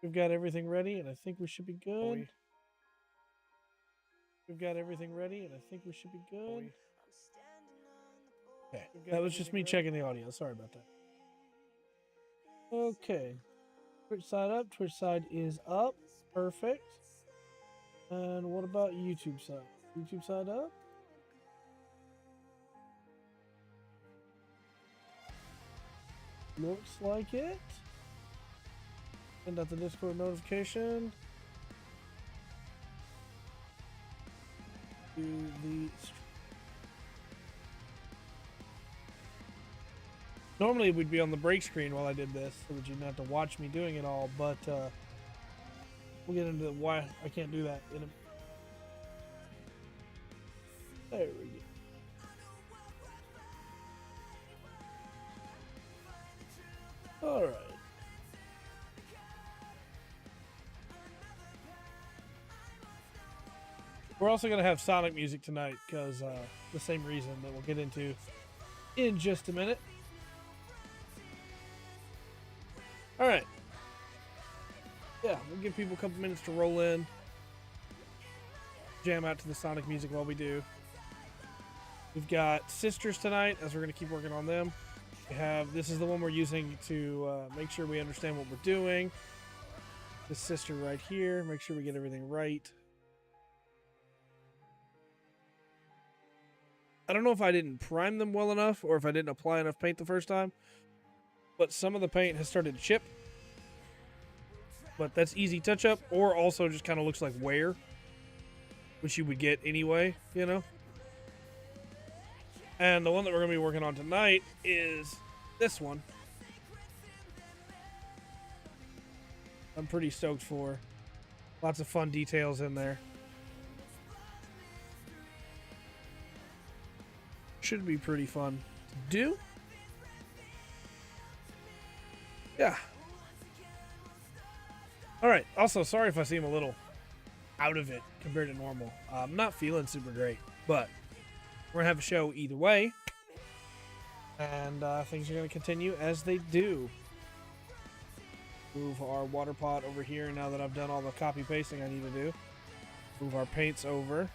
We've got everything ready, and I think we should be good. We've got everything ready, and I think we should be good. Okay, that was just me checking the audio. Sorry about that. Okay, Twitch side up. Twitch side is up. Perfect. And what about YouTube side? YouTube side up. Looks like it. Send out the Discord notification. To the normally we'd be on the break screen while I did this, so that you didn't have to watch me doing it all. But we'll get into why I can't do that in a. There we go. All right. We're also going to have Sonic music tonight because the same reason that we'll get into in just a minute. All right. Yeah, we'll give people a couple minutes to roll in, jam out to the Sonic music while we do. We've got Sisters tonight, as we're going to keep working on them. We have, this is the one we're using to make sure we understand what we're doing. This sister right here, make sure we get everything right. I don't know if I didn't prime them well enough or if I didn't apply enough paint the first time, but some of the paint has started to chip. But that's easy touch up, or also just kind of looks like wear, which you would get anyway, you know? And the one that we're going to be working on tonight is this one. I'm pretty stoked for. Lots of fun details in there. Should be pretty fun to do. Yeah. All right. Also, sorry if I seem a little out of it compared to normal. I'm not feeling super great, but we're going to have a show either way. And things are going to continue as they do. Move our water pot over here now that I've done all the copy pasting I need to do. Move our paints over.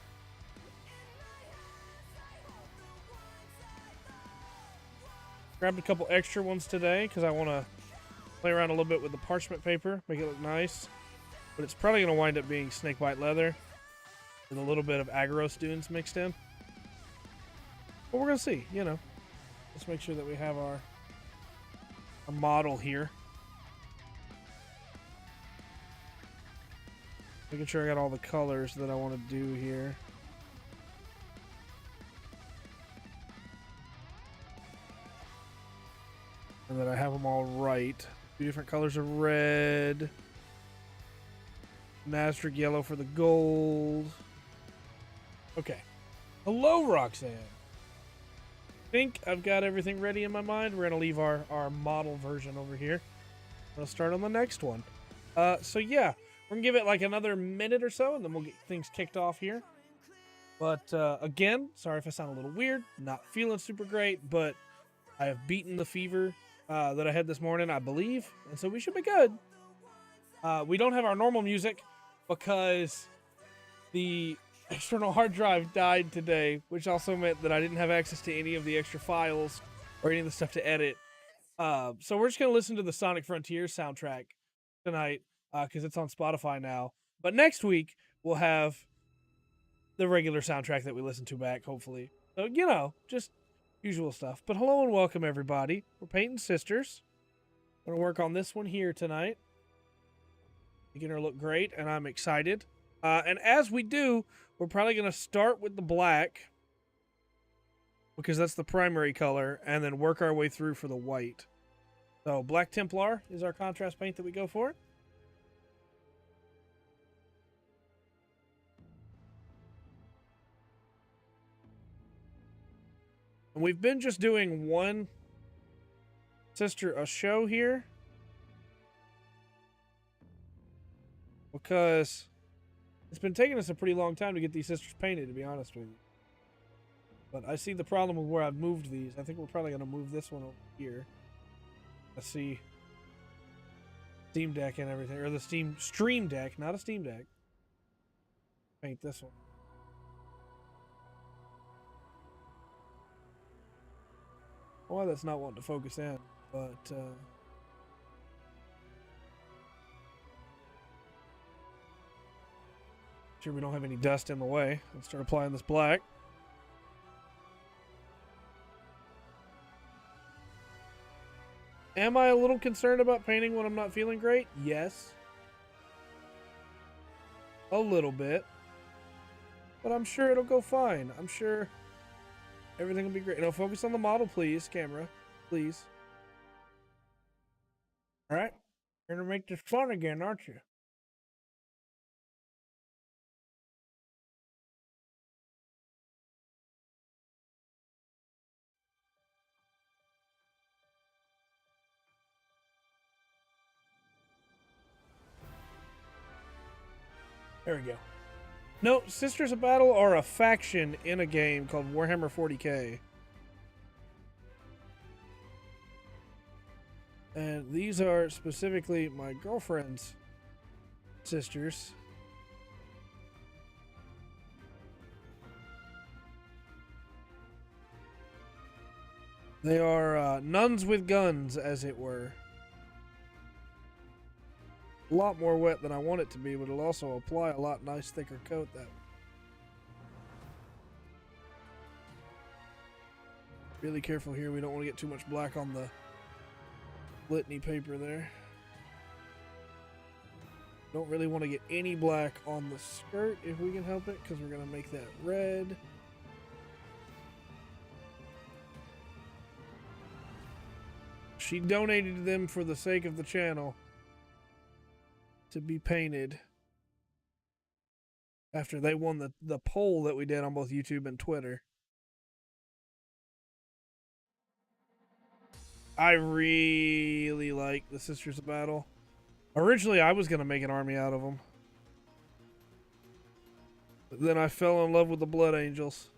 Grabbed a couple extra ones today because I want to play around a little bit with the parchment paper, make it look nice. But it's probably going to wind up being snakebite leather with a little bit of Agarose dunes mixed in. But we're going to see, you know. Let's make sure that we have our model here. Making sure I got all the colors that I want to do here. And that I have them all right. Two different colors of red. Nazarick yellow for the gold. Okay. Hello, Roxanne. I think I've got everything ready in my mind. We're going to leave our model version over here. We'll start on the next one. So yeah, we're going to give it like another minute or so, and then we'll get things kicked off here. But again, sorry if I sound a little weird. Not feeling super great, but I have beaten the fever that I had this morning, I believe. And so we should be good. We don't have our normal music because the external hard drive died today, which also meant that I didn't have access to any of the extra files or any of the stuff to edit. So we're just going to listen to the Sonic Frontiers soundtrack tonight because it's on Spotify now. But next week, we'll have the regular soundtrack that we listen to back, hopefully. So, you know, just usual stuff. But hello and welcome, everybody. We're painting Sisters. We're going to work on this one here tonight. Making her look great, and I'm excited. And as we do, we're probably going to start with the black because that's the primary color, and then work our way through for the white. So Black Templar is our contrast paint that we go for. And we've been just doing one sister a show here because it's been taking us a pretty long time to get these sisters painted, to be honest with you. But I see the problem with where I've moved these. I think we're probably going to move this one over here. Let's see. Steam Deck and everything, or the Stream Deck, not a Steam Deck. Paint this one. Why that's not wanting to focus in, but sure we don't have any dust in the way. Let's start applying this black. Am I a little concerned about painting when I'm not feeling great? Yes. A little bit. But I'm sure it'll go fine. I'm sure everything will be great. Now focus on the model, please, camera. Please. Alright. You're gonna make this fun again, aren't you? There we go. No, Sisters of Battle are a faction in a game called Warhammer 40k. And these are specifically my girlfriend's sisters. They are nuns with guns, as it were. A lot more wet than I want it to be, but it'll also apply a lot nice thicker coat that way. Really careful here, we don't want to get too much black on the litany paper there. Don't really want to get any black on the skirt if we can help it, because we're going to make that red. She donated them for the sake of the channel to be painted after they won the poll that we did on both YouTube and Twitter. I really like the Sisters of Battle. Originally, I was going to make an army out of them. But then I fell in love with the Blood Angels.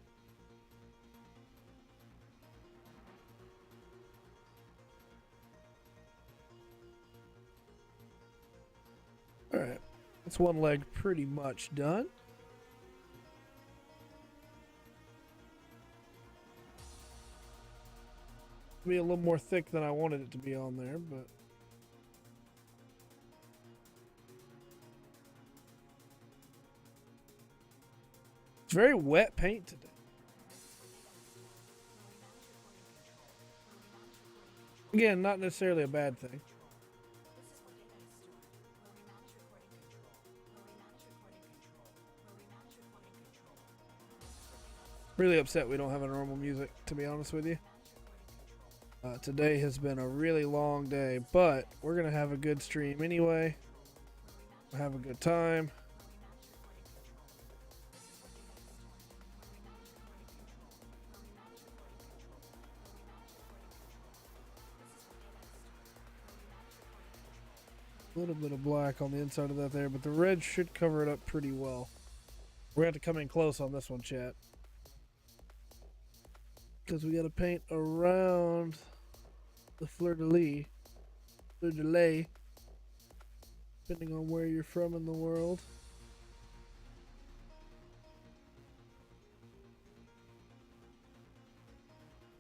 Alright, that's one leg pretty much done. Be a little more thick than I wanted it to be on there, but it's very wet paint today. Again, not necessarily a bad thing. Really upset we don't have a normal music, to be honest with you. Today has been a really long day, but we're going to have a good stream anyway. We'll have a good time. A little bit of black on the inside of that there, but the red should cover it up pretty well. We're going to have to come in close on this one, chat. Because we got to paint around the fleur-de-lis, depending on where you're from in the world.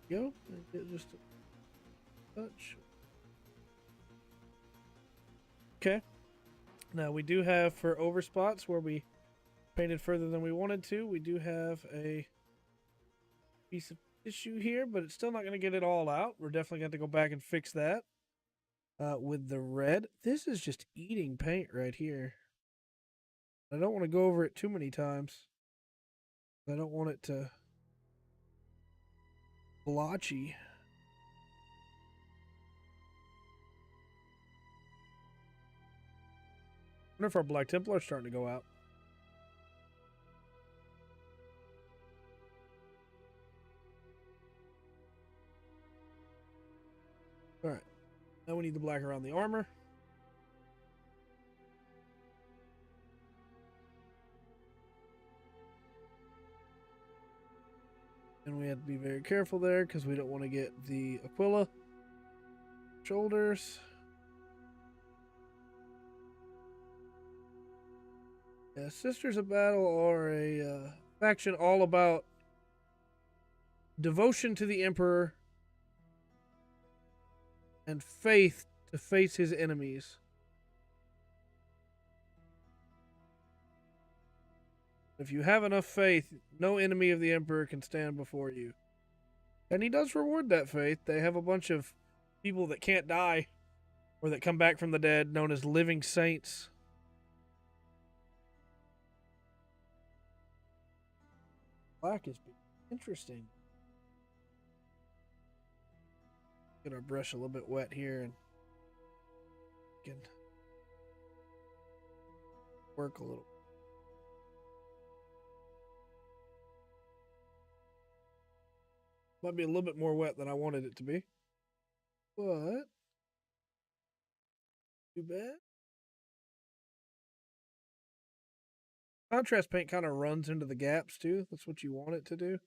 Go and get just a touch. Okay. Now we do have, for over spots where we painted further than we wanted to, we do have a piece of tissue here, but it's still not going to get it all out. We're definitely going to go back and fix that with the red. This is just eating paint right here. I don't want to go over it too many times. I don't want it to blotchy. I wonder if our Black Templar are starting to go out. Alright. Now we need the black around the armor. And we have to be very careful there because we don't want to get the Aquila shoulders. Sisters of Battle are a faction all about devotion to the Emperor and faith to face his enemies. If you have enough faith, no enemy of the Emperor can stand before you. And he does reward that faith. They have a bunch of people that can't die or that come back from the dead, known as living saints. Black is interesting. Get our brush a little bit wet here and can work a little. Might be a little bit more wet than I wanted it to be. But too bad. Contrast paint kind of runs into the gaps too. That's what you want it to do.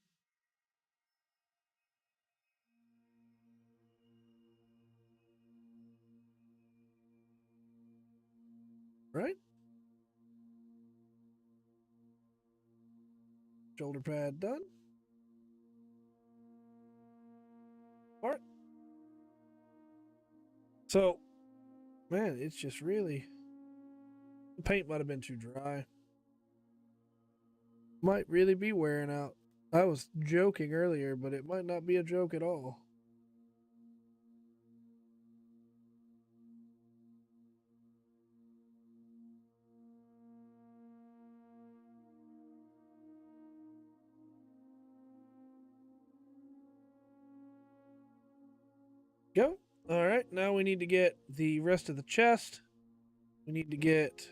Right? Shoulder pad done. All right. So, man, it's just really, the paint might have been too dry. Might really be wearing out. I was joking earlier, but it might not be a joke at all. Go. All right, now we need to get the rest of the chest. We need to get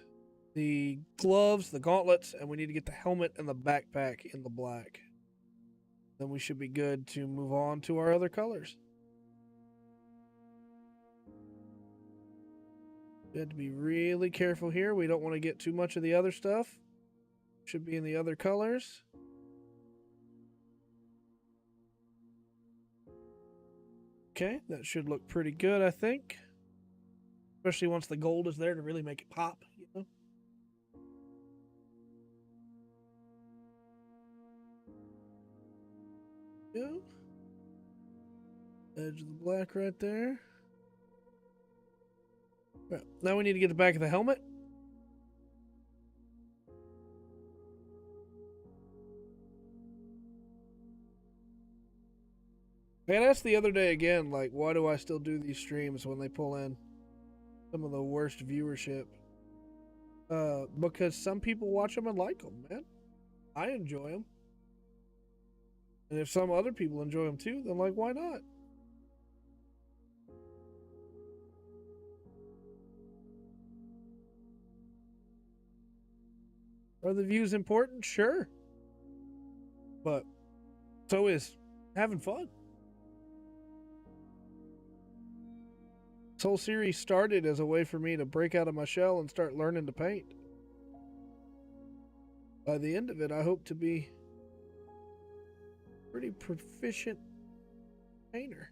the gloves, the gauntlets, and we need to get the helmet and the backpack in the black. Then we should be good to move on to our other colors. We have to be really careful here. We don't want to get too much of the other stuff. Should be in the other colors. Okay, that should look pretty good, I think. Especially once the gold is there to really make it pop, you know? Yeah. Edge of the black right there. Right, now we need to get the back of the helmet. I got asked the other day again, like, why do I still do these streams when they pull in some of the worst viewership? Because some people watch them and like them, man. I enjoy them. And if some other people enjoy them too, then, like, why not? Are the views important? Sure. But so is having fun. This whole series started as a way for me to break out of my shell and start learning to paint. By the end of it, I hope to be a pretty proficient painter.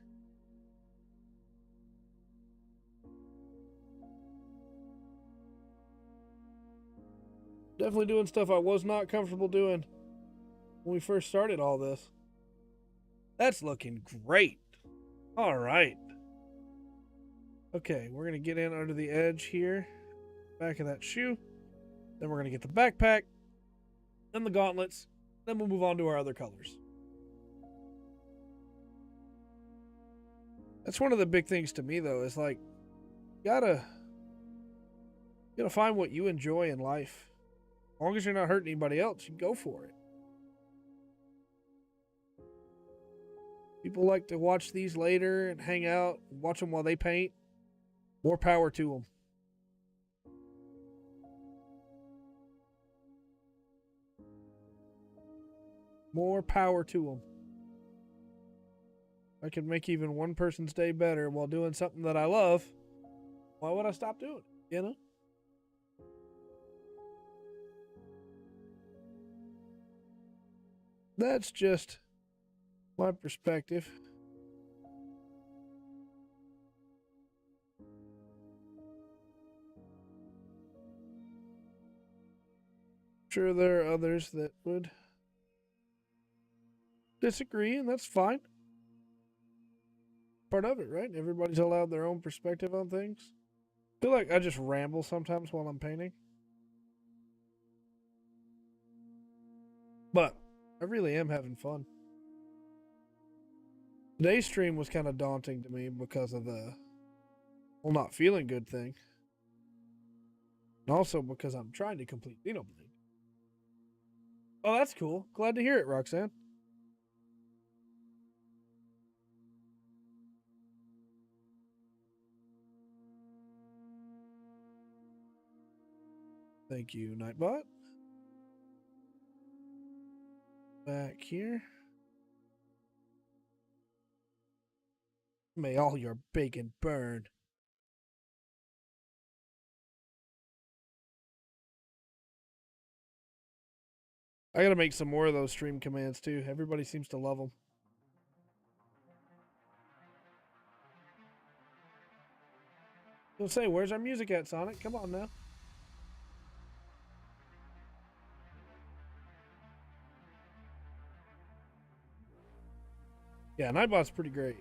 Definitely doing stuff I was not comfortable doing when we first started all this. That's looking great. All right. Okay, we're going to get in under the edge here, back of that shoe. Then we're going to get the backpack, then the gauntlets, then we'll move on to our other colors. That's one of the big things to me, though, is like, you gotta find what you enjoy in life. As long as you're not hurting anybody else, you go for it. People like to watch these later and hang out and watch them while they paint. More power to them. More power to them. I can make even one person's day better while doing something that I love. Why would I stop doing it? You know? That's just my perspective. Sure, there are others that would disagree, and that's fine. Part of it, right? Everybody's allowed their own perspective on things. I feel like I just ramble sometimes while I'm painting. But I really am having fun. Today's stream was kind of daunting to me because of the not feeling good thing. And also because I'm trying to complete Xenoblade. Oh, that's cool. Glad to hear it, Roxanne. Thank you, Nightbot. Back here. May all your bacon burn. I gotta make some more of those stream commands too. Everybody seems to love them. You'll say, where's our music at, Sonic? Come on now. Yeah, Nightbot's pretty great.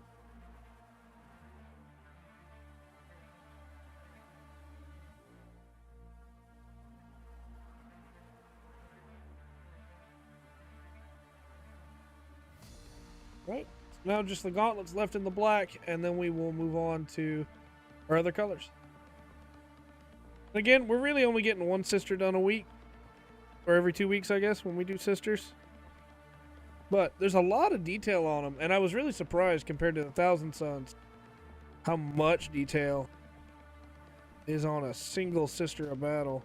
Right. Now just the gauntlets left in the black, and then we will move on to our other colors. Again, we're really only getting one sister done a week, or every 2 weeks, I guess, when we do sisters. But there's a lot of detail on them, and I was really surprised compared to the Thousand Sons how much detail is on a single sister of battle.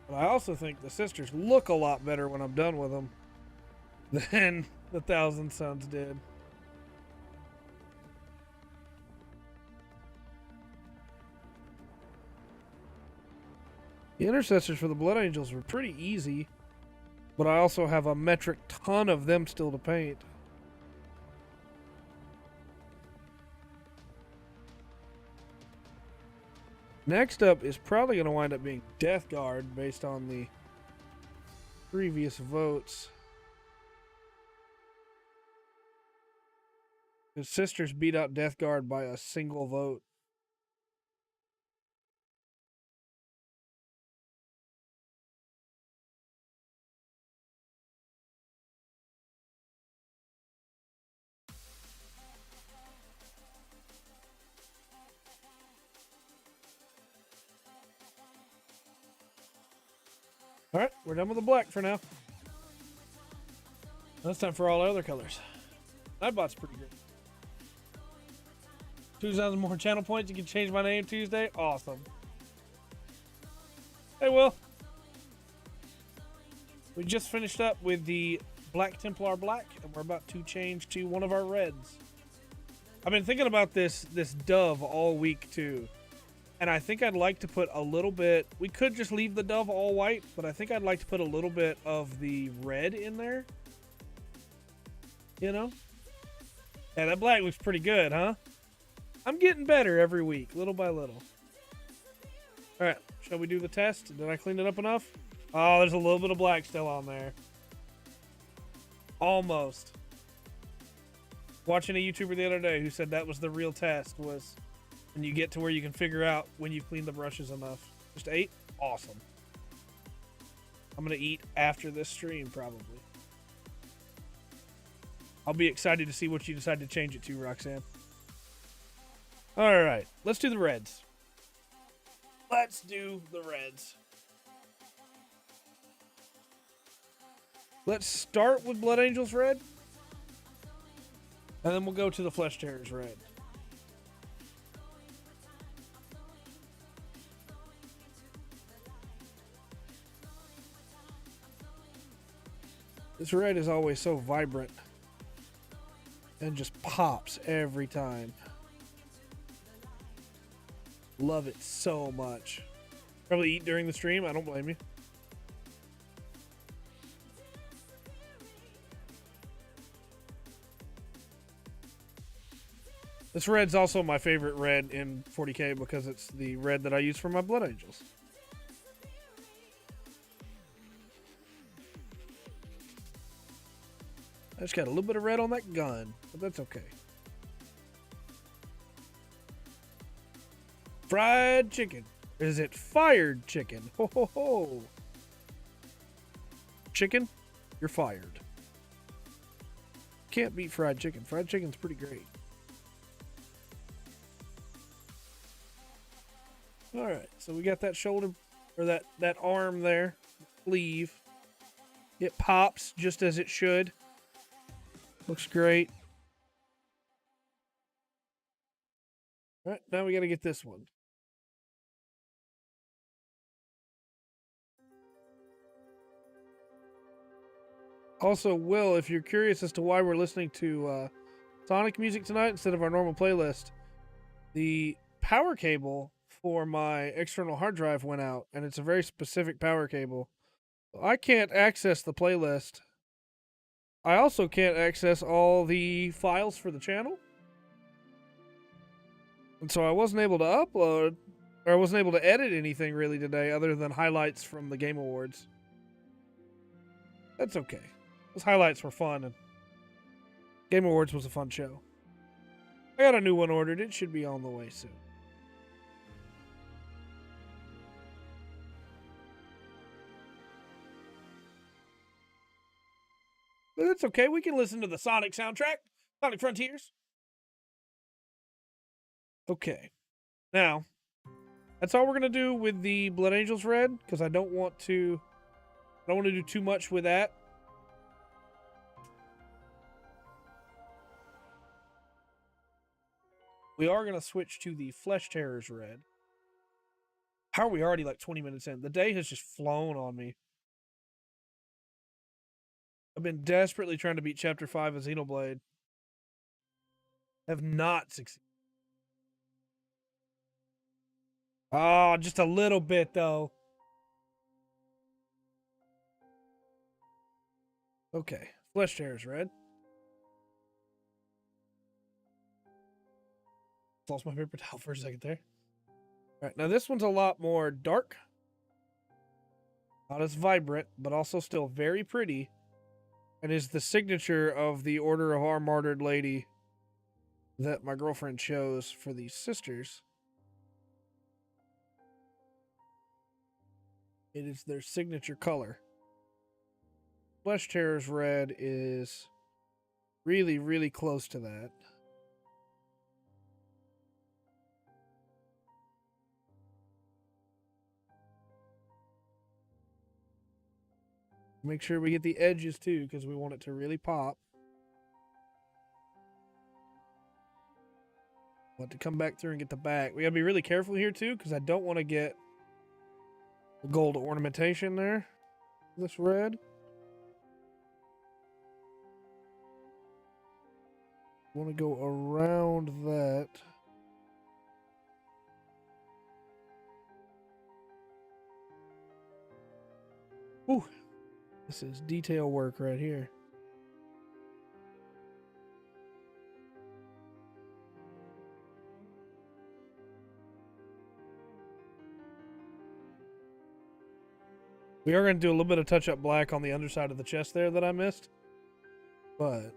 But I also think the sisters look a lot better when I'm done with them than the Thousand Sons did. The intercessors for the Blood Angels were pretty easy, but I also have a metric ton of them still to paint. Next up is probably going to wind up being Death Guard based on the previous votes. The sisters beat out Death Guard by a single vote. All right, we're done with the black for now. Now it's time for all other colors. Nightbot's pretty good. 2,000 more channel points. You can change my name Tuesday. Awesome. Hey, Will. We just finished up with the Black Templar Black, and we're about to change to one of our reds. I've been thinking about this dove all week too, and I think I'd like to put a little bit. We could just leave the dove all white, but I think I'd like to put a little bit of the red in there. You know? Yeah, that black looks pretty good, huh? I'm getting better every week, little by little. All right, shall we do the test? Did I clean it up enough? Oh, there's a little bit of black still on there. Almost. Watching a YouTuber the other day who said that was the real test, was when you get to where you can figure out when you've cleaned the brushes enough. Just ate? Awesome. I'm going to eat after this stream, probably. I'll be excited to see what you decide to change it to, Roxanne. All right, let's do the reds. Let's do the reds. Let's start with Blood Angels red, and then we'll go to the Flesh Tearers red. This red is always so vibrant and just pops every time. Love it so much. Probably eat during the stream. I don't blame you. This red's also my favorite red in 40K because it's the red that I use for my Blood Angels. I just got a little bit of red on that gun, but that's okay. Fried chicken. Is it fired chicken? Ho ho ho. Chicken, you're fired. Can't beat fried chicken. Fried chicken's pretty great. All right, so we got that shoulder, or that arm there, sleeve. It pops just as it should. Looks great. All right, now we got to get this one. Also, Will, if you're curious as to why we're listening to Sonic music tonight instead of our normal playlist, the power cable for my external hard drive went out, and it's a very specific power cable. I can't access the playlist. I also can't access all the files for the channel. And so I wasn't able to upload, or I wasn't able to edit anything really today other than highlights from the Game Awards. That's okay. Those highlights were fun, and Game Awards was a fun show. I got a new one ordered. It should be on the way soon. But it's okay. We can listen to the Sonic soundtrack. Sonic Frontiers. Okay. Now, that's all we're going to do with the Blood Angels red, because I don't want to do too much with that. We are going to switch to the Flesh Terrors red. How are we already like 20 minutes in? The day has just flown on me. I've been desperately trying to beat Chapter 5 of Xenoblade. Have not succeeded. Oh, just a little bit, though. Okay. Flesh Terrors red. Lost my paper towel for a second there. All right, now this one's a lot more dark. Not as vibrant, but also still very pretty. And is the signature of the Order of Our Martyred Lady that my girlfriend chose for these sisters. It is their signature color. Flesh Terrors red is really, really close to that. Make sure we get the edges too, because we want it to really pop. Want to come back through and get the back. We gotta be really careful here too, because I don't want to get the gold ornamentation there. This red. Want to go around that. Ooh, this is detail work right here. We are going to do a little bit of touch-up black on the underside of the chest there that I missed. But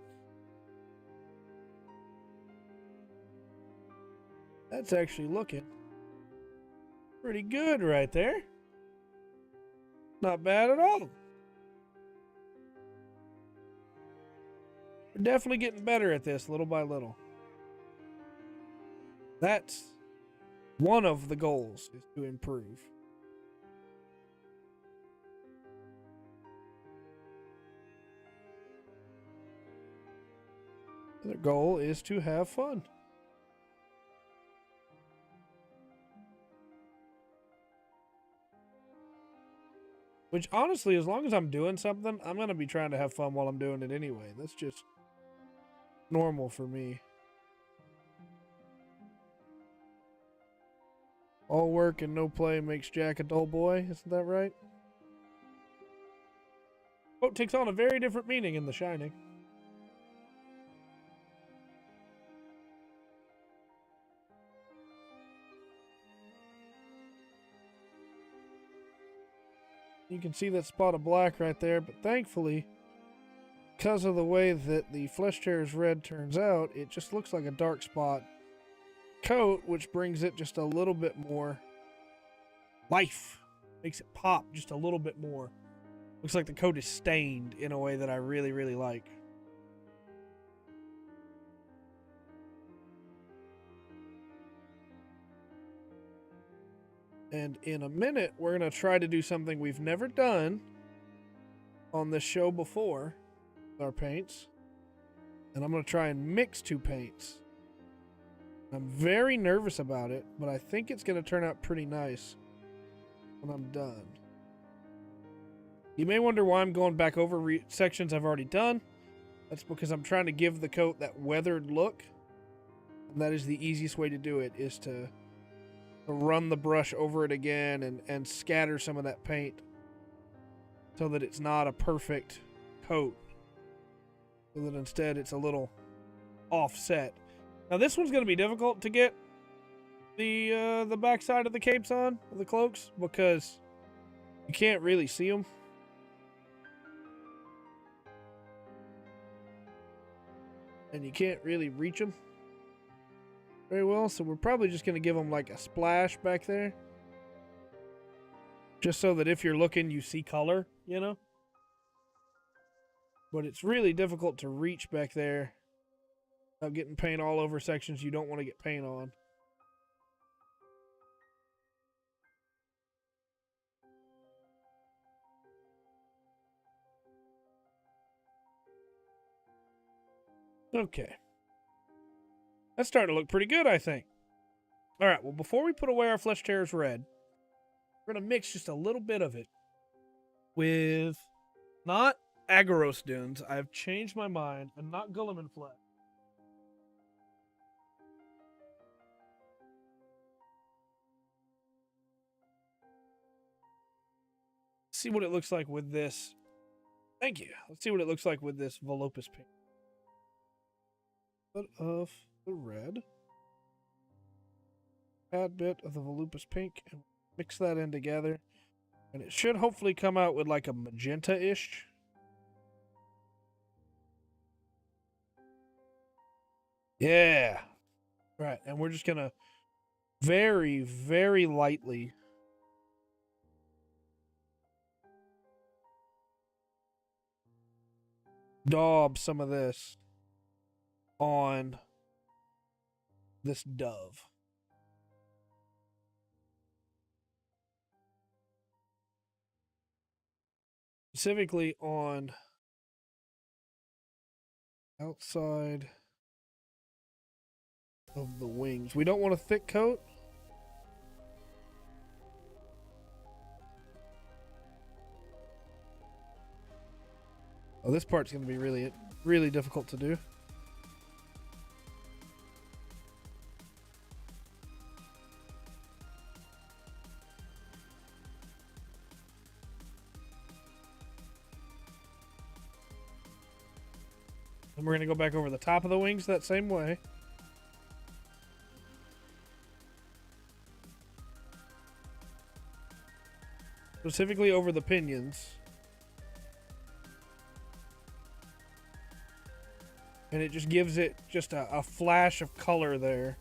that's actually looking pretty good right there. Not bad at all. We're definitely getting better at this little by little. That's one of the goals, is to improve. The goal is to have fun. Which, honestly, as long as I'm doing something, I'm going to be trying to have fun while I'm doing it anyway. That's just normal for me. All work and no play makes Jack a dull boy. Isn't that right? Quote takes on a very different meaning in The Shining. You can see that spot of black right there, but thankfully, because of the way that the Flesh Tearers Red turns out, it just looks like a dark spot coat, which brings it just a little bit more life. Makes it pop just a little bit more. Looks like the coat is stained in a way that I really, really like. And in a minute, we're going to try to do something we've never done on this show before with our paints. And I'm going to try and mix two paints. I'm very nervous about it, but I think it's going to turn out pretty nice when I'm done. You may wonder why I'm going back over sections I've already done. That's because I'm trying to give the coat that weathered look. And that is the easiest way to do it, is to run the brush over it again and scatter some of that paint so that it's not a perfect coat. So that instead it's a little offset. Now this one's going to be difficult to get the backside of the capes on, of the cloaks, because you can't really see them. And you can't really reach them very well, so we're probably just going to give them like a splash back there. Just so that if you're looking, you see color, you know? But it's really difficult to reach back there without getting paint all over sections you don't want to get paint on. Okay. That's starting to look pretty good, I think. All right, well, before we put away our Flesh Tearers Red, we're going to mix just a little bit of it with not Aggaros Dunes. I've changed my mind, and not Guilliman Flesh. See what it looks like with this. Thank you. Let's see what it looks like with this Volupus pink. Bit of the red. Add bit of the Volupus pink and mix that in together. And it should hopefully come out with like a magenta-ish. Yeah. Right, and we're just gonna very, very lightly daub some of this on this dove. Specifically on outside of the wings. We don't want a thick coat. Oh, this part's going to be really, really difficult to do. And we're going to go back over the top of the wings that same way. Specifically over the pinions. And it just gives it just a flash of color there.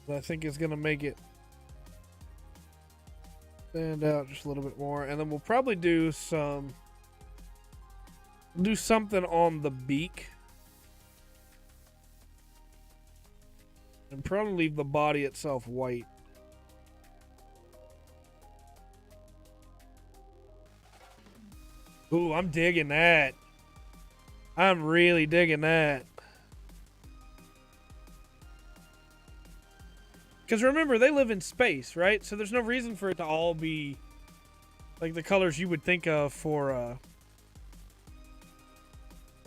That I think is going to make it stand out just a little bit more. And then we'll probably do something on the beak. And probably leave the body itself white. Ooh, I'm digging that. I'm really digging that. Because remember, they live in space, right? So there's no reason for it to all be like the colors you would think of for a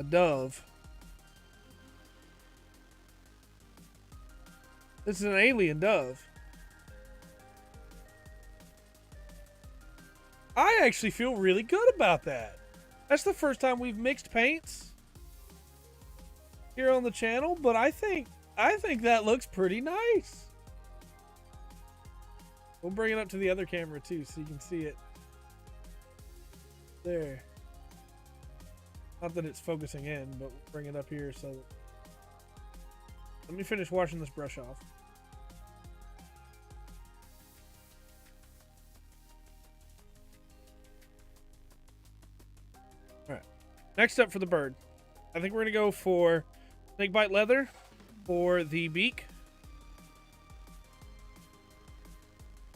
dove. This is an alien dove. I actually feel really good about that. That's the first time we've mixed paints here on the channel, but I think that looks pretty nice. We'll bring it up to the other camera too so you can see it. There. Not that it's focusing in, but we'll bring it up here so that... Let me finish washing this brush off. Alright. Next up for the bird. I think we're going to go for snakebite leather for the beak.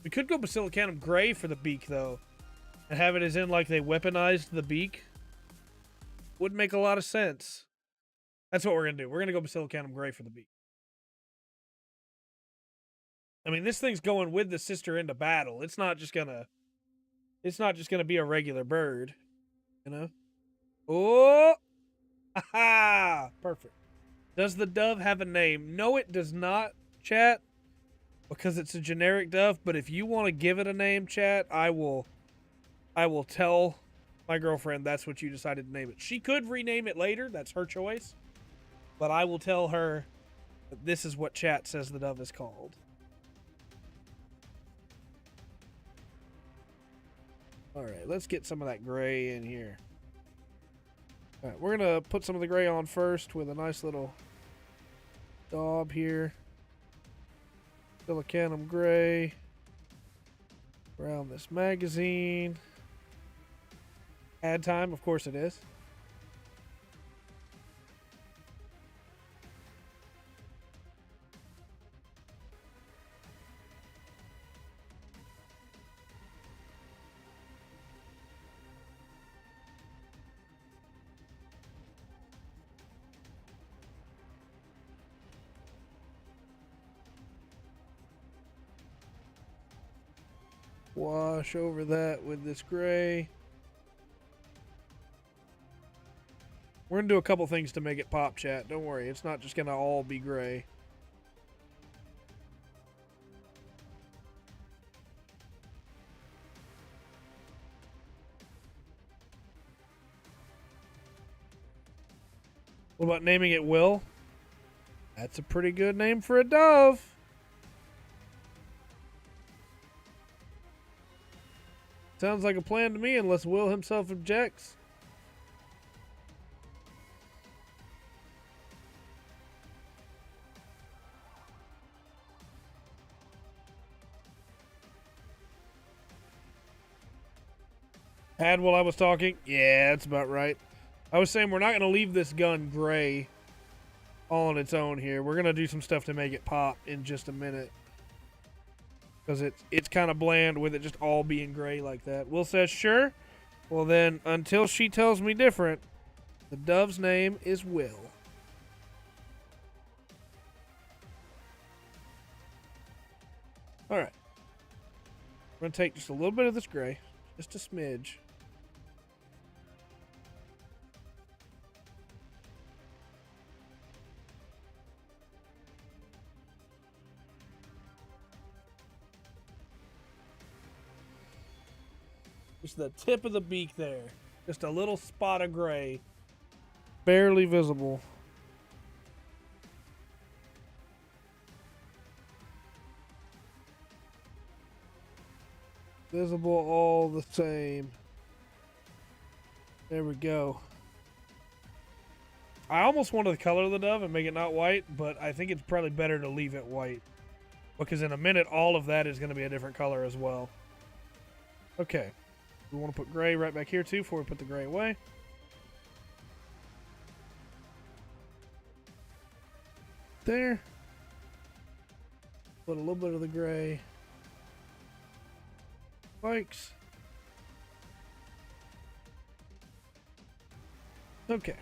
We could go Basilicanum gray for the beak, though. And have it as in, like, they weaponized the beak. Would make a lot of sense. That's what we're going to do. We're going to go Basilicanum gray for the beak. I mean, this thing's going with the sister into battle. It's not just going to be a regular bird. You know? Oh! Aha! Perfect. Does the dove have a name? No, it does not, chat. Because it's a generic dove, but if you want to give it a name, chat, I will tell my girlfriend that's what you decided to name it. She could rename it later, that's her choice. But I will tell her that this is what chat says the dove is called. Alright, let's get some of that gray in here. Alright, we're going to put some of the gray on first with a nice little daub here. Basilicanum gray around this magazine. Ad time, of course it is. Wash over that with this gray. We're going to do a couple things to make it pop, chat. Don't worry. It's not just going to all be gray. What about naming it Will? That's a pretty good name for a dove. Sounds like a plan to me, unless Will himself objects. Had while I was talking? Yeah, that's about right. I was saying we're not going to leave this gun gray all on its own here. We're going to do some stuff to make it pop in just a minute. Because it's kind of bland with it just all being gray like that. Will says, sure. Well then, until she tells me different, the dove's name is Will. Alright. We're going to take just a little bit of this gray. Just a smidge. Just the tip of the beak there. Just a little spot of gray. Barely visible. Visible all the same. There we go. I almost wanted to color the dove and make it not white, but I think it's probably better to leave it white. Because in a minute, all of that is going to be a different color as well. Okay. We want to put gray right back here too before we put the gray away. There. Put a little bit of the gray. Spikes. Okay.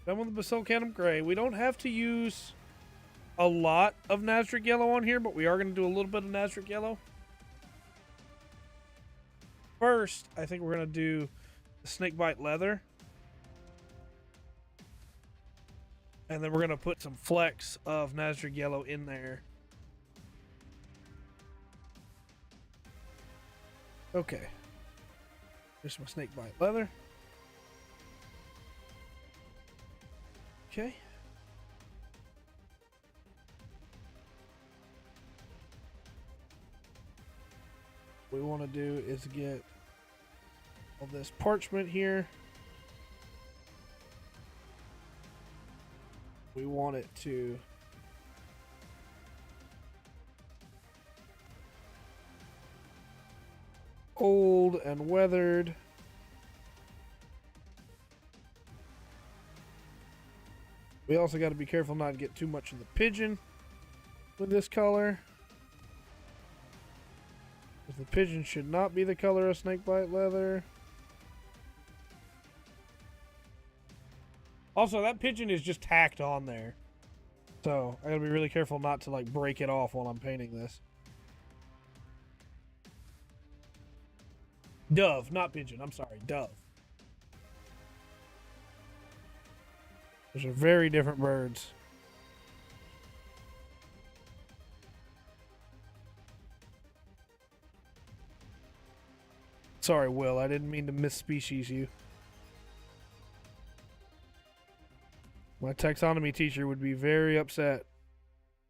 Done with the Basilicanum gray. We don't have to use a lot of Nazarick yellow on here, but we are going to do a little bit of Nazarick yellow. First, I think we're going to do the snakebite leather. And then we're going to put some flecks of Nazarick yellow in there. Okay. Here's some snakebite leather. Okay. What we want to do is get all this parchment here. We want it to old and weathered. We also got to be careful not to get too much of the pigeon with this color. The pigeon should not be the color of snakebite leather. Also, that pigeon is just tacked on there. So, I gotta be really careful not to like break it off while I'm painting this. Dove, not pigeon. I'm sorry, dove. Those are very different birds. Sorry, Will. I didn't mean to misspecies you. My taxonomy teacher would be very upset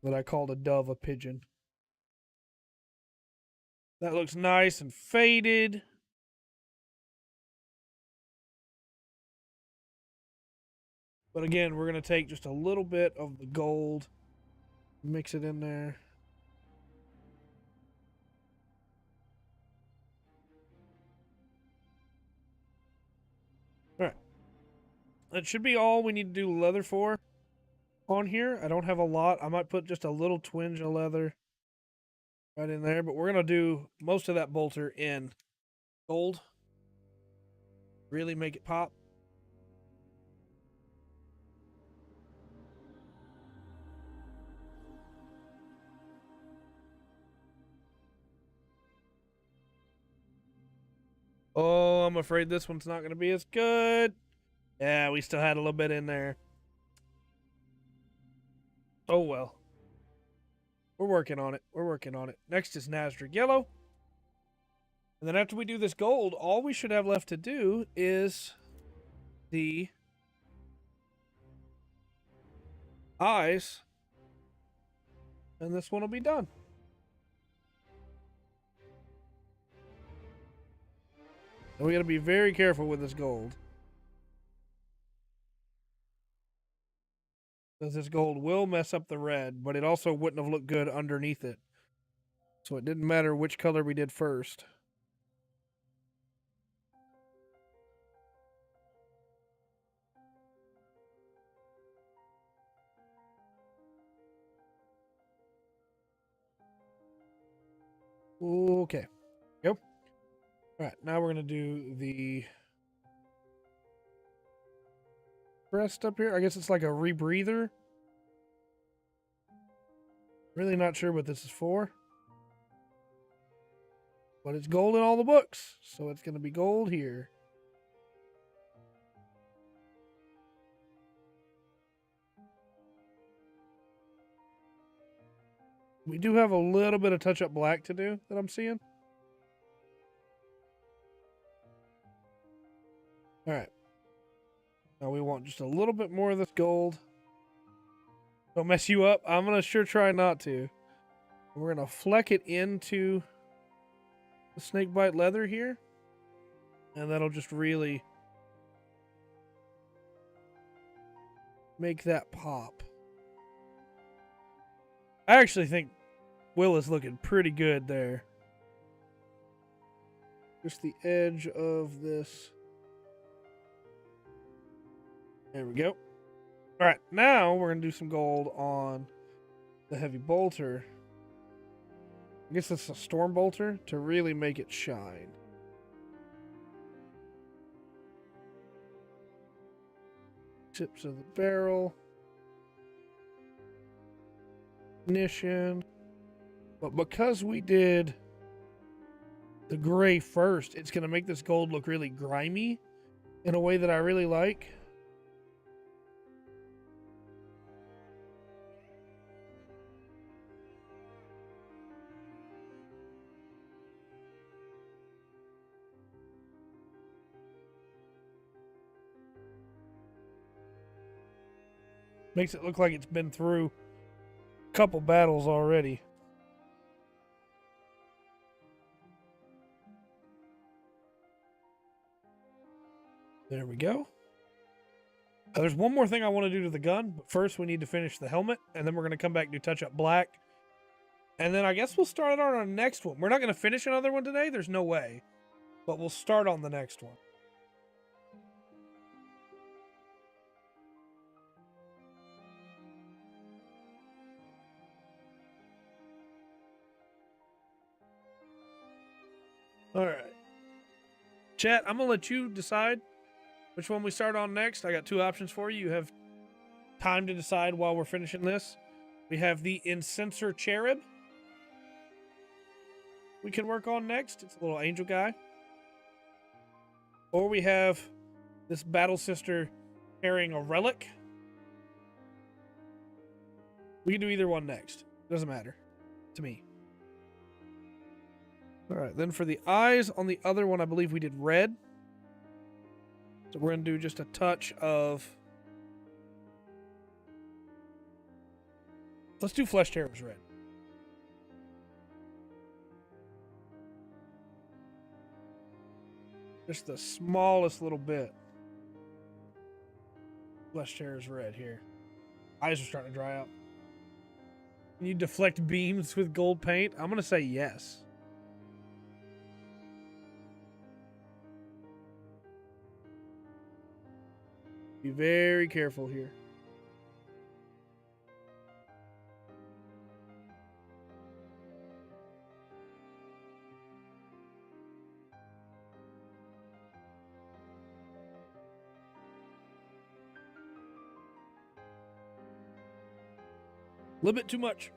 that I called a dove a pigeon. That looks nice and faded. But again, we're going to take just a little bit of the gold, mix it in there. All right. That should be all we need to do leather for on here. I don't have a lot. I might put just a little twinge of leather right in there, but we're going to do most of that bolter in gold. Really make it pop. Oh, I'm afraid this one's not going to be as good. Yeah, we still had a little bit in there. Oh, well. We're working on it. We're working on it. Next is Nasdric Yellow. And then after we do this gold, all we should have left to do is the eyes. And this one will be done. And we got to be very careful with this gold. Because this gold will mess up the red, but it also wouldn't have looked good underneath it. So it didn't matter which color we did first. Okay. Go. All right, now we're going to do the crest up here. I guess it's like a rebreather. Really not sure what this is for. But it's gold in all the books, so it's going to be gold here. We do have a little bit of touch-up black to do that I'm seeing. All right. Now we want just a little bit more of this gold. Don't mess you up. I'm going to sure try not to. We're going to fleck it into the snakebite leather here. And that'll just really make that pop. I actually think Will is looking pretty good there. Just the edge of this. There we go. All right, now we're going to do some gold on the heavy bolter. I guess it's a storm bolter to really make it shine. Tips of the barrel. Ignition. But because we did the gray first, it's going to make this gold look really grimy in a way that I really like. Makes it look like it's been through a couple battles already. There we go. There's one more thing I want to do to the gun, but first we need to finish the helmet, and then we're going to come back and do touch-up black. And then I guess we'll start on our next one. We're not going to finish another one today. There's no way. But we'll start on the next one. All right. Chat, I'm going to let you decide which one we start on next. I got two options for you. You have time to decide while we're finishing this. We have the Incenser Cherub we can work on next. It's a little angel guy. Or we have this Battle Sister carrying a relic. We can do either one next. Doesn't matter to me. All right, then for the eyes on the other one, I believe we did red. So we're going to do just a touch of... Let's do Flesh Cherub's red. Just the smallest little bit. Flesh Cherub's red here. Eyes are starting to dry out. Can you deflect beams with gold paint? I'm going to say yes. Be very careful here. A little bit too much.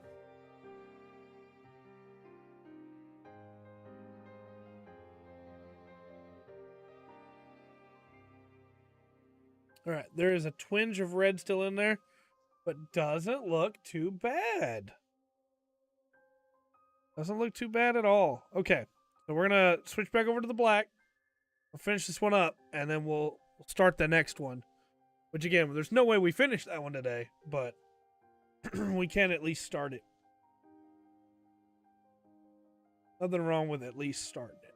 All right, there is a twinge of red still in there, but doesn't look too bad. Doesn't look too bad at all. Okay, so we're going to switch back over to the black. We'll finish this one up, and then we'll start the next one. Which, again, there's no way we finish that one today, but we can at least start it. Nothing wrong with at least starting it.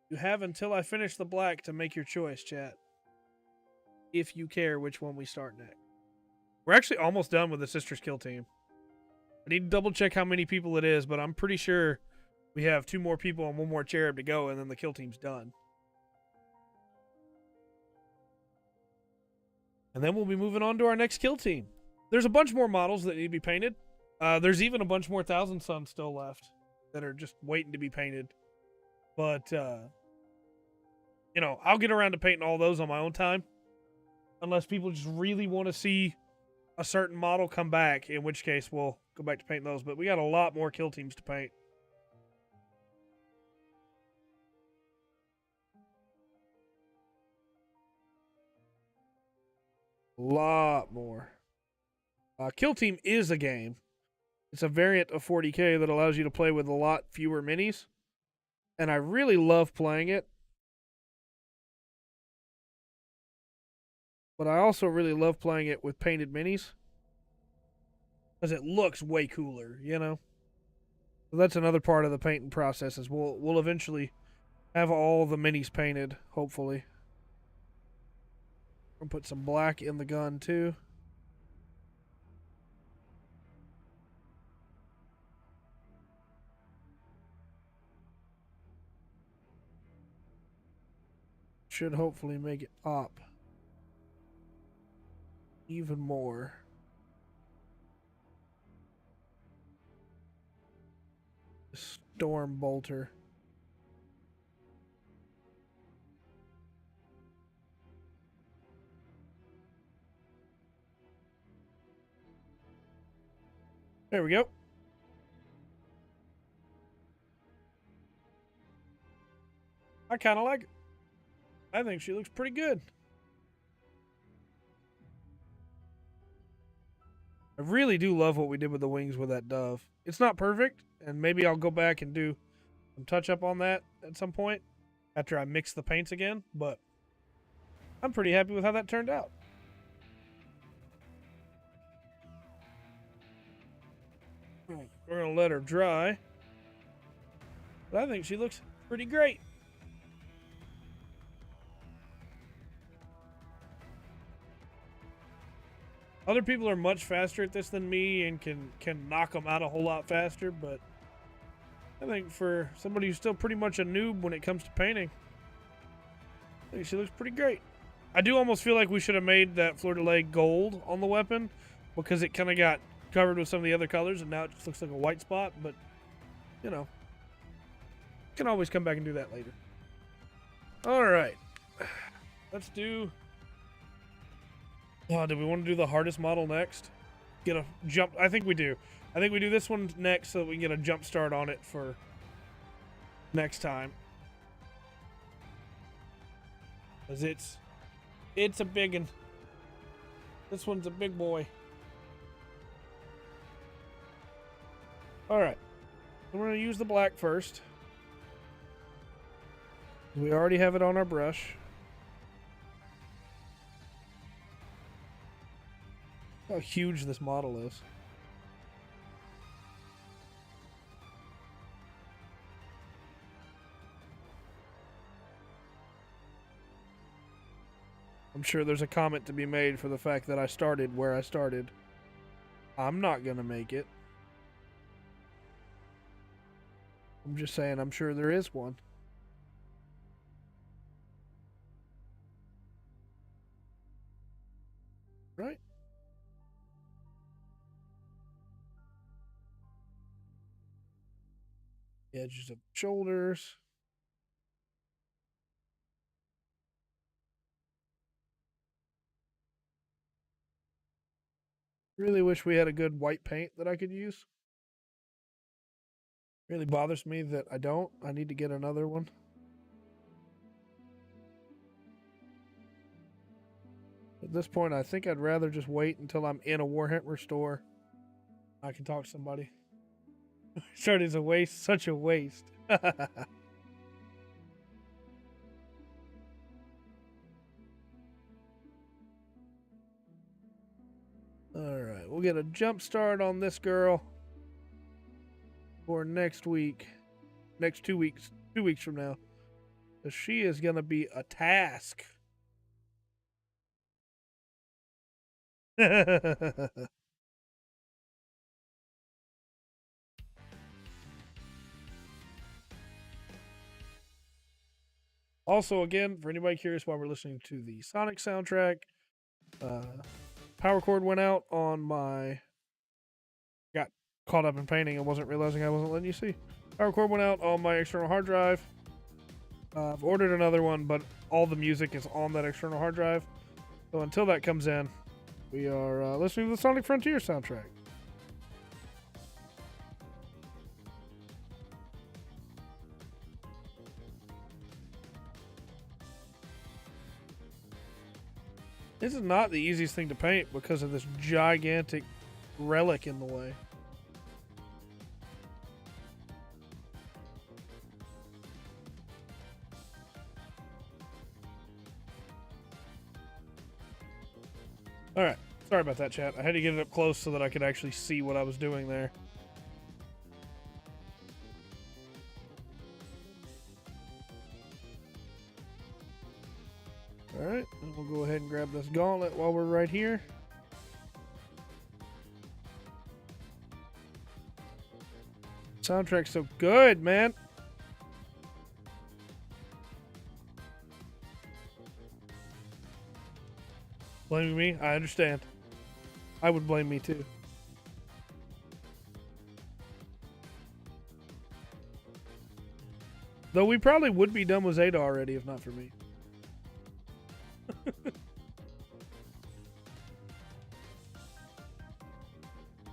You have until I finish the black to make your choice, chat. If you care which one we start next. We're actually almost done with the Sisters Kill Team. I need to double check how many people it is, but I'm pretty sure we have 2 more people and 1 more cherub to go, and then the kill team's done. And then we'll be moving on to our next kill team. There's a bunch more models that need to be painted. There's even a bunch more Thousand Suns still left that are just waiting to be painted. But, you know, I'll get around to painting all those on my own time. Unless people just really want to see a certain model come back, in which case we'll go back to painting those. But we got a lot more kill teams to paint. A lot more. Kill Team is a game. It's a variant of 40K that allows you to play with a lot fewer minis. And I really love playing it. But I also really love playing it with painted minis. Because it looks way cooler, you know? So that's another part of the painting process is we'll eventually have all the minis painted, hopefully. I'll put some black in the gun too. Should hopefully make it pop even more. Storm Bolter. There we go. I kind of like it. I think she looks pretty good. I really do love what we did with the wings with that dove. It's not perfect, and maybe I'll go back and do some touch up on that at some point after I mix the paints again, but I'm pretty happy with how that turned out. We're going to let her dry. But I think she looks pretty great. Other people are much faster at this than me and can knock them out a whole lot faster, but I think for somebody who's still pretty much a noob when it comes to painting, I think she looks pretty great. I do almost feel like we should have made that fleur-de-lis gold on the weapon because it kind of got covered with some of the other colors and now it just looks like a white spot, but, you know, can always come back and do that later. All right. Let's do... Oh, do we want to do the hardest model next? Get a jump... I think we do. I think we do this one next so that we can get a jump start on it for next time. Because it's a big one. This one's a big boy. Alright. We're going to use the black first. We already have it on our brush. How huge this model is. I'm sure there's a comment to be made for the fact that I started where I started. I'm not gonna make it. I'm just saying I'm sure there is one. Right? Edges of shoulders. Really wish we had a good white paint that I could use. Really bothers me that I don't. I need to get another one. At this point, I think I'd rather just wait until I'm in a Warhammer store. I can talk to somebody. Started as a waste, such a waste. Alright, we'll get a jump start on this girl for next week. Next 2 weeks. 2 weeks from now. So she is going to be a task. Also, again, for anybody curious why we're listening to the Sonic soundtrack, power cord went out on my... Got caught up in painting and wasn't realizing I wasn't letting you see. Power cord went out on my external hard drive. I've ordered another one, but all the music is on that external hard drive. So until that comes in, we are listening to the Sonic Frontier soundtrack. This is not the easiest thing to paint because of this gigantic relic in the way. Alright, sorry about that, chat. I had to get it up close so that I could actually see what I was doing there. Alright, and we'll go ahead and grab this gauntlet while we're right here. Soundtrack's so good, man. Blaming me? I understand. I would blame me too. Though we probably would be done with Zeta already if not for me.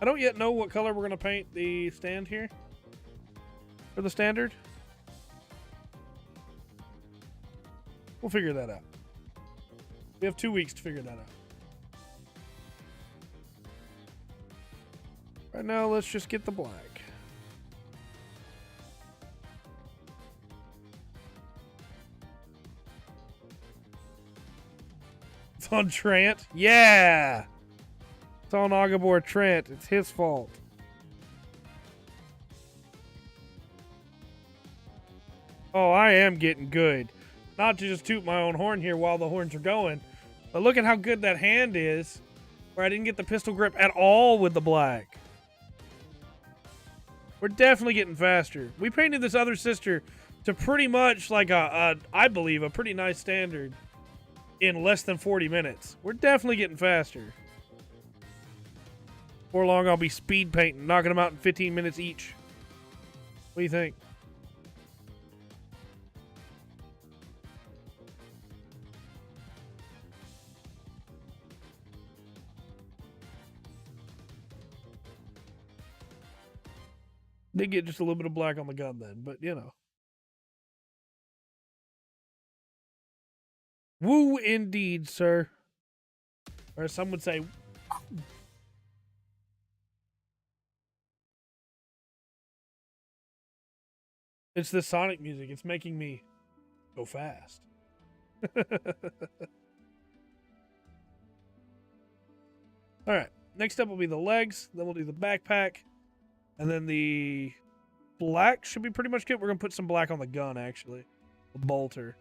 I don't yet know what color we're going to paint the stand here. For the standard. We'll figure that out. We have 2 weeks to figure that out. Right now, let's just get the black. It's on Trant. Yeah! It's on Agabor Trant. It's his fault. Oh, I am getting good. Not to just toot my own horn here while the horns are going, but look at how good that hand is, where I didn't get the pistol grip at all with the black. We're definitely getting faster. We painted this other sister to pretty much like I believe, a pretty nice standard in less than 40 minutes. We're definitely getting faster. Before long, I'll be speed painting, knocking them out in 15 minutes each. What do you think? Did get just a little bit of black on the gun then, but you know. Woo indeed, sir. Or some would say, it's the Sonic music. It's making me go fast. All right. Next up will be the legs. Then we'll do the backpack. And then the black should be pretty much good. We're going to put some black on the gun, actually. The bolter.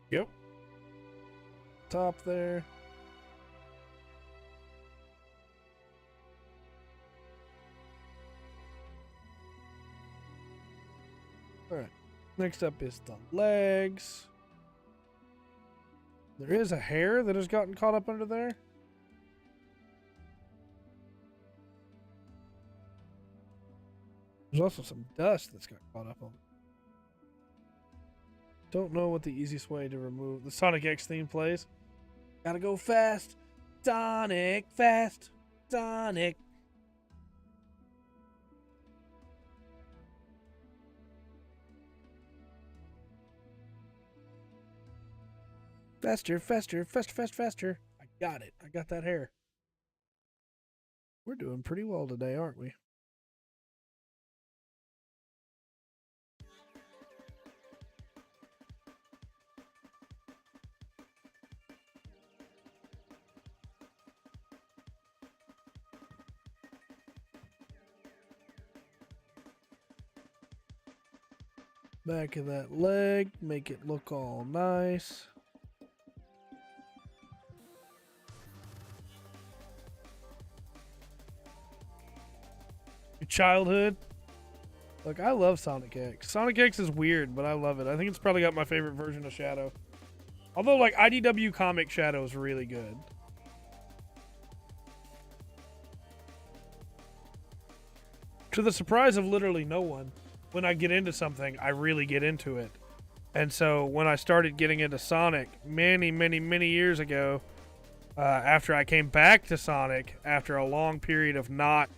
Yep. Top there. All right. Next up is the legs. There is a hair that has gotten caught up under there. There's also some dust that's got caught up on it. Don't know what the easiest way to remove the Sonic X theme plays. Gotta go fast. Sonic, fast. Sonic. Faster, faster, faster, faster, faster. I got it. I got that hair. We're doing pretty well today, aren't we? Back of that leg, make it look all nice. Your childhood? Look, I love Sonic X. Sonic X is weird, but I love it. I think it's probably got my favorite version of Shadow. Although, like, IDW comic Shadow is really good. To the surprise of literally no one, when I get into something, I really get into it. And so when I started getting into Sonic many, many, many years ago, after I came back to Sonic, after a long period of not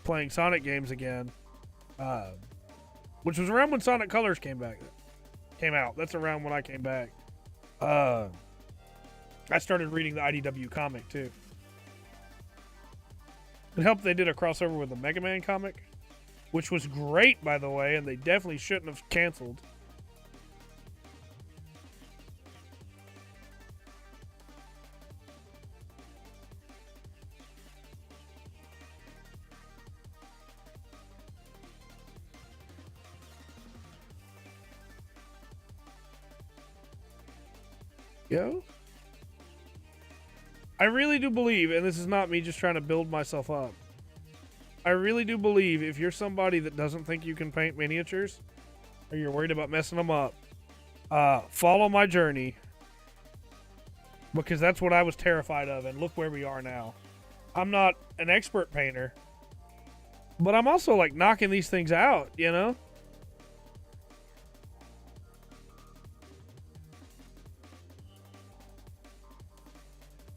playing Sonic games again, which was around when Sonic Colors came out. That's around when I came back. I started reading the IDW comic too. It helped they did a crossover with the Mega Man comic, which was great, by the way, and they definitely shouldn't have canceled. Yo? I really do believe, and this is not me just trying to build myself up, I really do believe if you're somebody that doesn't think you can paint miniatures, or you're worried about messing them up, follow my journey, because that's what I was terrified of, and look where we are now. I'm not an expert painter, but I'm also like knocking these things out, you know?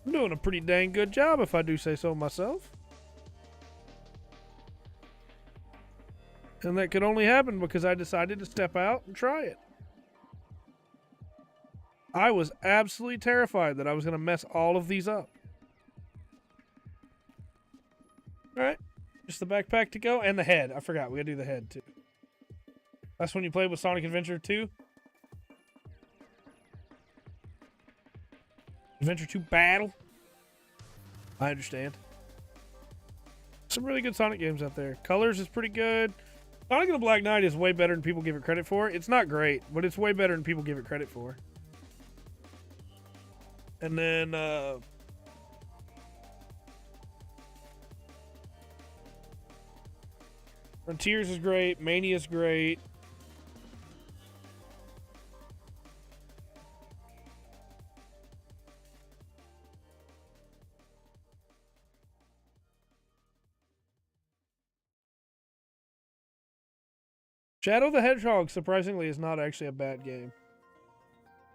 I'm doing a pretty dang good job if I do say so myself. And that could only happen because I decided to step out and try it. I was absolutely terrified that I was going to mess all of these up. All right. Just the backpack to go and the head. I forgot. We got to do the head too. That's when you played with Sonic Adventure 2? Adventure 2 Battle? I understand. Some really good Sonic games out there. Colors is pretty good. Sonic and the Black Knight is way better than people give it credit for. It's not great, but it's way better than people give it credit for. And then, Frontiers is great. Mania is great. Shadow the Hedgehog, surprisingly, is not actually a bad game.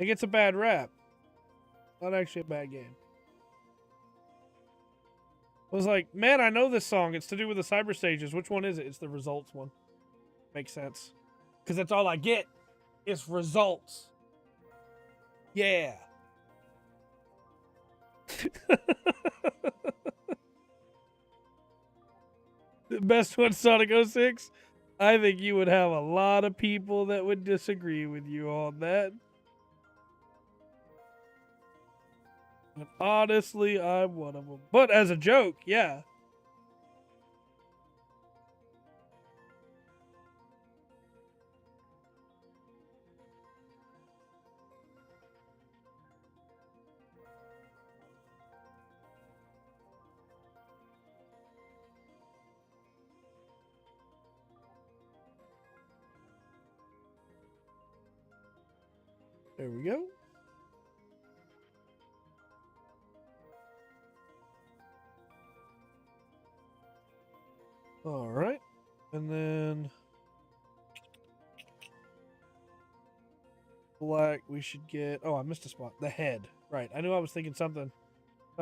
It gets a bad rap. Not actually a bad game. I was like, man, I know this song. It's to do with the cyber stages. Which one is it? It's the results one. Makes sense. Because that's all I get. It's results. Yeah. The best one, Sonic 06? I think you would have a lot of people that would disagree with you on that. And honestly, I'm one of them. But as a joke, yeah. There we go. All right. And then black, we should get... Oh, I missed a spot. The head. Right. I knew I was thinking something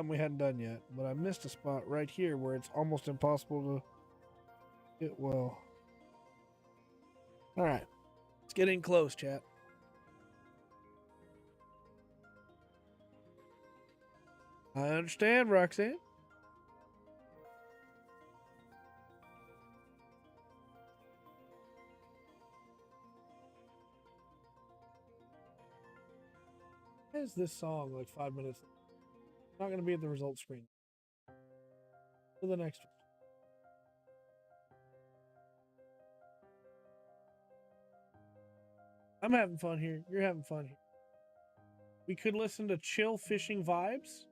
we hadn't done yet. But I missed a spot right here where it's almost impossible to get well. All right. Let's get in close, chat. I understand, Roxanne. Why is this song like 5 minutes? It's not going to be at the results screen. To the next one. I'm having fun here. You're having fun here. We could listen to Chill Fishing Vibes.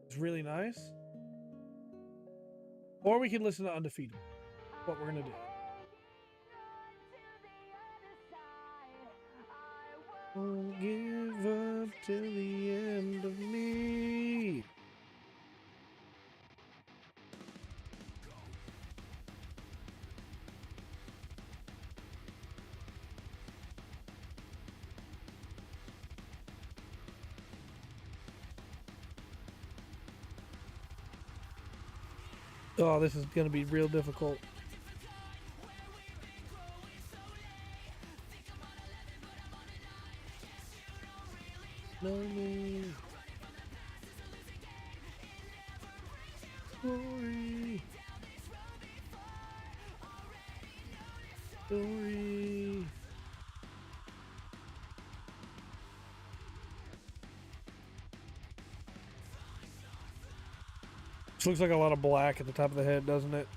It's really nice. Or we could listen to Undefeated. What we're going to do. Won't give up till the end of me. Oh, this is going to be real difficult. Lonely. Story. Story. This looks like a lot of black at the top of the head, doesn't it?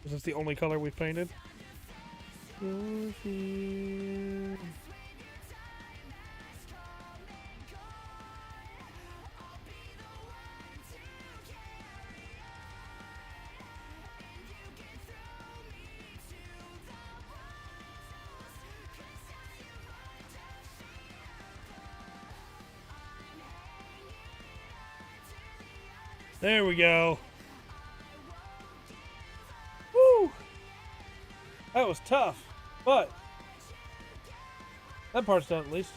Is this the only color we've painted? There we go. Woo! That was tough, but that part's done at least.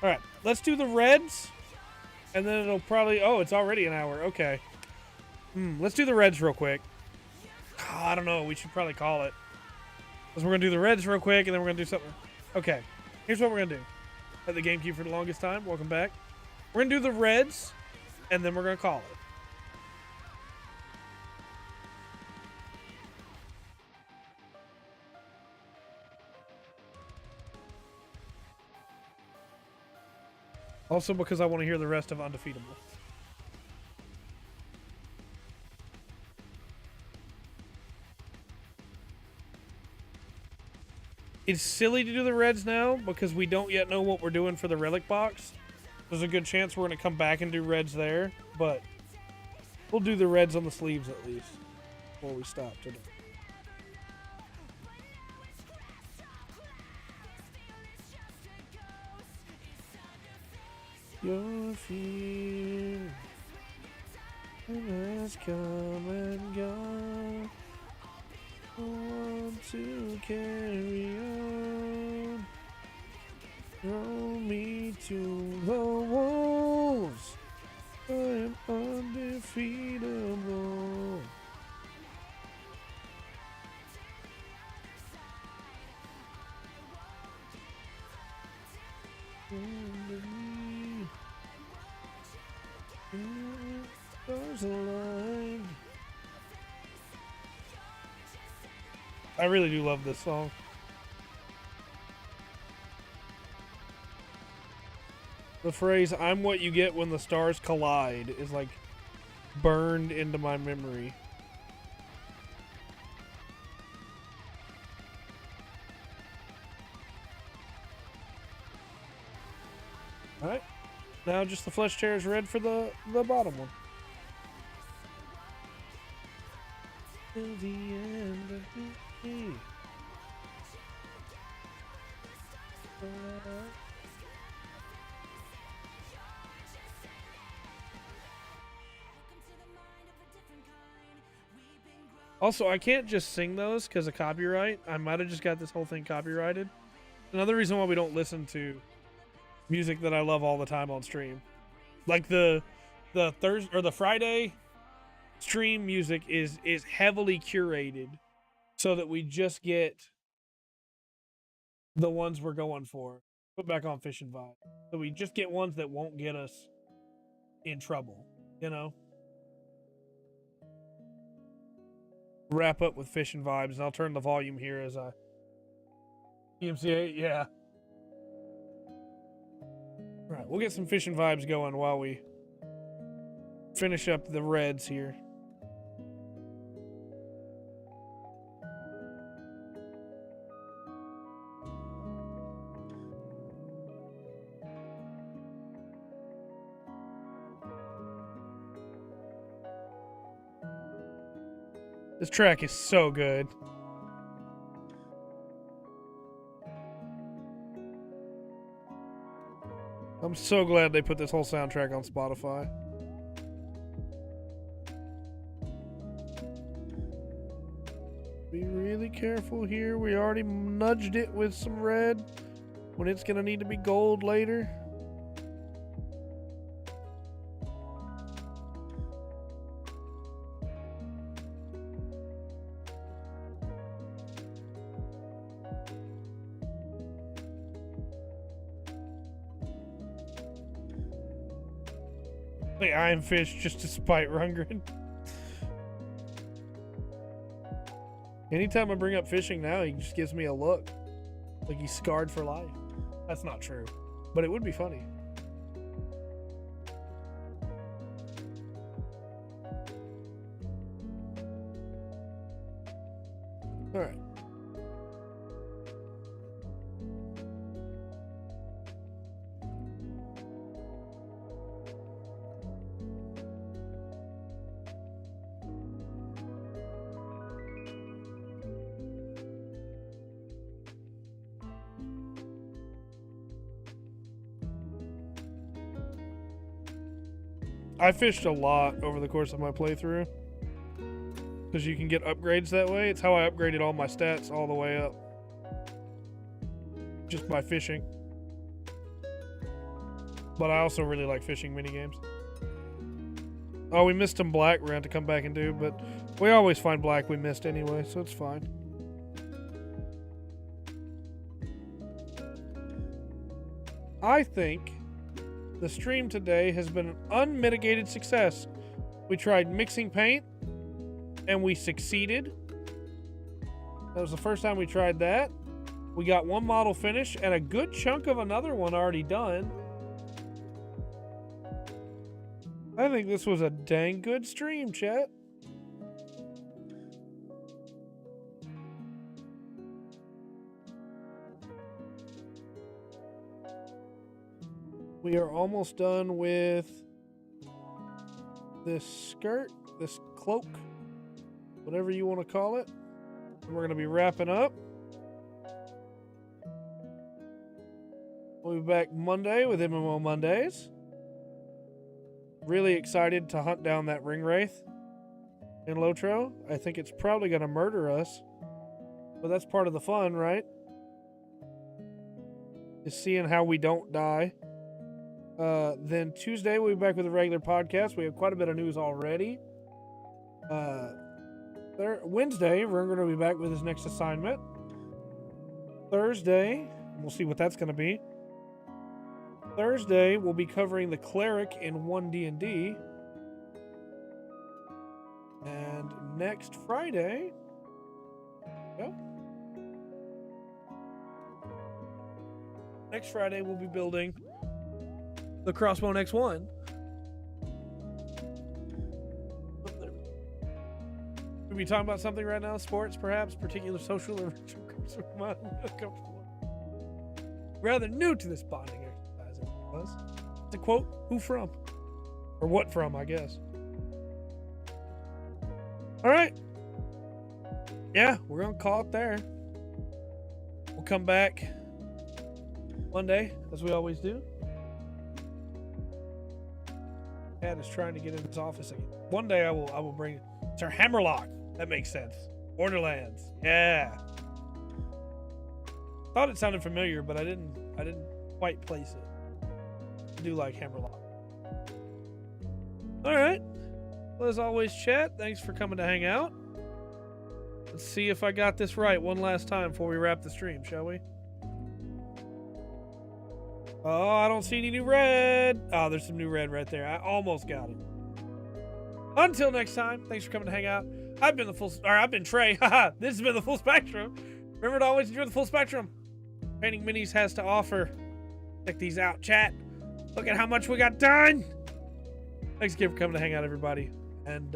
All right, let's do the reds, and then it'll probably... Oh, it's already an hour. Okay. Let's do the reds real quick. Oh, I don't know. We should probably call it. Because we're going to do the reds real quick, and then we're going to do something. Okay. Here's what we're going to do. At the GameCube for the longest time. Welcome back. We're going to do the reds, and then we're going to call it. Also because I want to hear the rest of Undefeatable. It's silly to do the reds now because we don't yet know what we're doing for the relic box. There's a good chance we're going to come back and do reds there, but we'll do the reds on the sleeves at least before we stop today. Your fear has come and gone. I want to carry on. Throw me to the wolves. I am undefeatable. Stars aligned. I really do love this song. The phrase, "I'm what you get when the stars collide," is like burned into my memory. Alright. Now just the flesh chair is red for the bottom one. To the end of the day. Also, I can't just sing those because of copyright. I might have just got this whole thing copyrighted. Another reason why we don't listen to music that I love all the time on stream. Like the Thursday or the Friday stream music is heavily curated so that we just get the ones we're going for. Put back on Fish and Vibe. So we just get ones that won't get us in trouble, you know? Wrap up with Fish and Vibes, and I'll turn the volume here as I... PMCA, yeah. Alright, we'll get some Fish and Vibes going while we finish up the reds here. This track is so good. I'm so glad they put this whole soundtrack on Spotify. Be really careful here. We already nudged it with some red when it's going to need to be gold later. Iron Fish just to spite Rundgren. Anytime I bring up fishing now, he just gives me a look. Like he's scarred for life. That's not true. But it would be funny. Alright. I fished a lot over the course of my playthrough because you can get upgrades that way. It's how I upgraded all my stats all the way up, just by fishing. But I also really like fishing minigames. Oh, we missed some black we're going to have to come back and do, but we always find black we missed anyway, so it's fine. I think the stream today has been an unmitigated success. We tried mixing paint, and we succeeded. That was the first time we tried that. We got one model finished, and a good chunk of another one already done. I think this was a dang good stream, chat. We are almost done with this skirt, this cloak, whatever you want to call it. And we're going to be wrapping up. We'll be back Monday with MMO Mondays. Really excited to hunt down that ring wraith in Lotro. I think it's probably going to murder us, but that's part of the fun, right? Is seeing how we don't die. Then Tuesday we'll be back with a regular podcast. We have quite a bit of news already. Wednesday we're going to be back with his next assignment. Thursday, we'll see what that's going to be. Thursday, we'll be covering the Cleric in 1D&D. And next Friday... Next Friday, we'll be building the Crossbone X1. We'll be talking about something right now. Sports, perhaps. Particular social or rather new to this bonding exercise. It's a quote, who from? Or what from, I guess. Alright. Yeah, we're going to call it there. We'll come back Monday, as we always do. Cat is trying to get in his office again. One day I will bring Sir Hammerlock. That makes sense. Borderlands. Yeah. Thought it sounded familiar, but I didn't quite place it. I do like Hammerlock. All right. Well, as always, chat, thanks for coming to hang out. Let's see if I got this right one last time before we wrap the stream, shall we? Oh, I don't see any new red. Oh, there's some new red right there. I almost got it. Until next time, thanks for coming to hang out. I've been Trey. Haha, this has been the Full Spectrum. Remember to always enjoy the Full Spectrum. Painting Minis has to offer. Check these out, chat. Look at how much we got done. Thanks again for coming to hang out, everybody. And